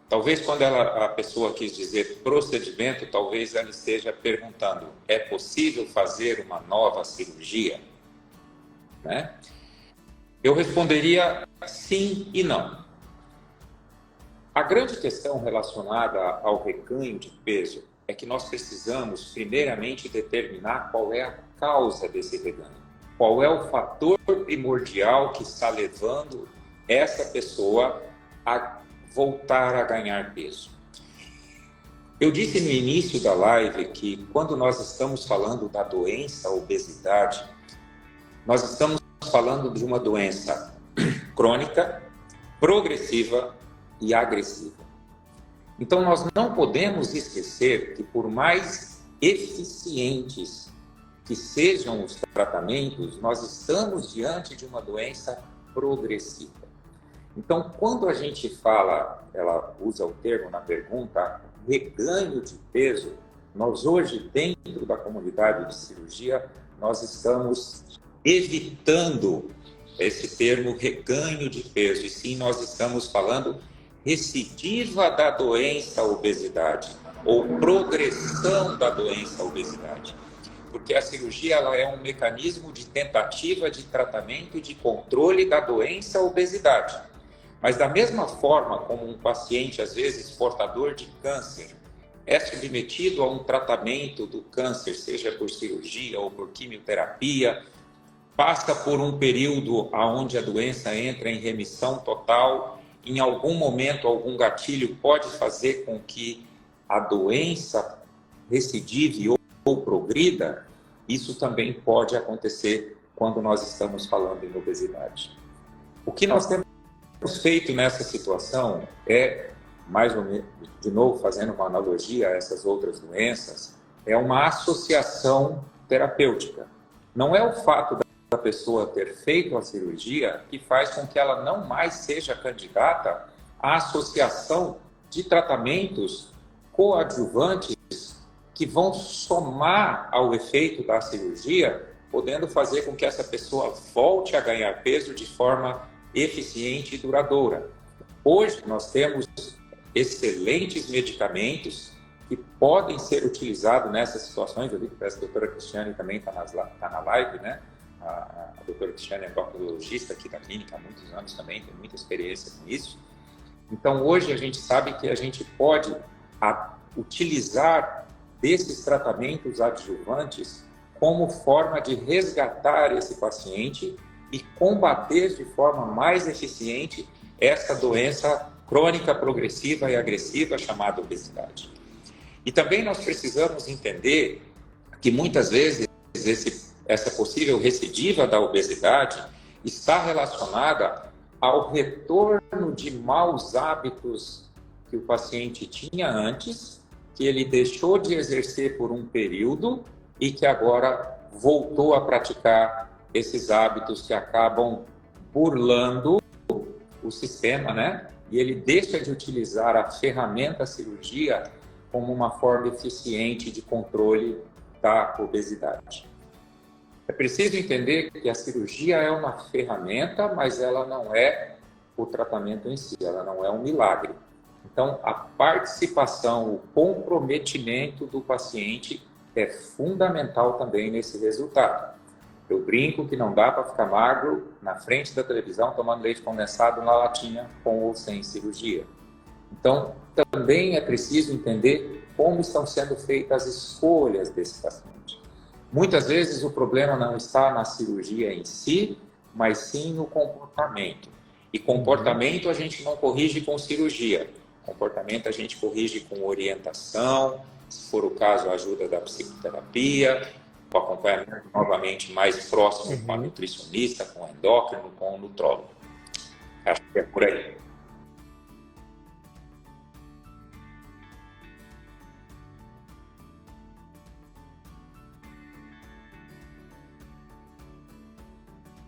Talvez quando a pessoa quis dizer procedimento, talvez ela esteja perguntando, é possível fazer uma nova cirurgia? Né? Eu responderia sim e não. A grande questão relacionada ao reganho de peso é que nós precisamos, primeiramente, determinar qual é a causa desse reganho. Qual é o fator primordial que está levando essa pessoa a voltar a ganhar peso. Eu disse no início da live que quando nós estamos falando da doença obesidade, nós estamos falando de uma doença crônica, progressiva e agressiva. Então nós não podemos esquecer que por mais eficientes que sejam os tratamentos, nós estamos diante de uma doença progressiva. Então, quando a gente fala, ela usa o termo na pergunta, reganho de peso, nós hoje, dentro da comunidade de cirurgia, nós estamos evitando esse termo reganho de peso, e sim nós estamos falando recidiva da doença obesidade, ou progressão da doença obesidade. Porque a cirurgia ela é um mecanismo de tentativa de tratamento e de controle da doença obesidade. Mas da mesma forma como um paciente, às vezes portador de câncer, é submetido a um tratamento do câncer, seja por cirurgia ou por quimioterapia, passa por um período onde a doença entra em remissão total, em algum momento algum gatilho pode fazer com que a doença recidive ou progrida, isso também pode acontecer quando nós estamos falando em obesidade. O que nós temos feito nessa situação é, mais ou menos, de novo fazendo uma analogia a essas outras doenças, é uma associação terapêutica. Não é o fato da pessoa ter feito a cirurgia que faz com que ela não mais seja candidata à associação de tratamentos coadjuvantes que vão somar ao efeito da cirurgia, podendo fazer com que essa pessoa volte a ganhar peso de forma eficiente e duradoura. Hoje nós temos excelentes medicamentos que podem ser utilizados nessas situações. Eu vi que a doutora Cristiane também está na live, né? A doutora Cristiane é proctologista aqui da clínica há muitos anos também, tem muita experiência com isso. Então hoje a gente sabe que a gente pode utilizar desses tratamentos adjuvantes como forma de resgatar esse paciente e combater de forma mais eficiente essa doença crônica, progressiva e agressiva chamada obesidade. E também nós precisamos entender que muitas vezes essa possível recidiva da obesidade está relacionada ao retorno de maus hábitos que o paciente tinha antes, que ele deixou de exercer por um período e que agora voltou a praticar esses hábitos que acabam burlando o sistema, né? E ele deixa de utilizar a ferramenta cirurgia como uma forma eficiente de controle da obesidade. É preciso entender que a cirurgia é uma ferramenta, mas ela não é o tratamento em si, ela não é um milagre. Então, a participação, o comprometimento do paciente é fundamental também nesse resultado. Eu brinco que não dá para ficar magro na frente da televisão tomando leite condensado na latinha com ou sem cirurgia. Então, também é preciso entender como estão sendo feitas as escolhas desse paciente. Muitas vezes o problema não está na cirurgia em si, mas sim no comportamento. E comportamento a gente não corrige com cirurgia. Comportamento a gente corrige com orientação, se for o caso, a ajuda da psicoterapia, o acompanhamento novamente mais próximo com a nutricionista, com o endócrino, com o nutrólogo. Acho que é por aí.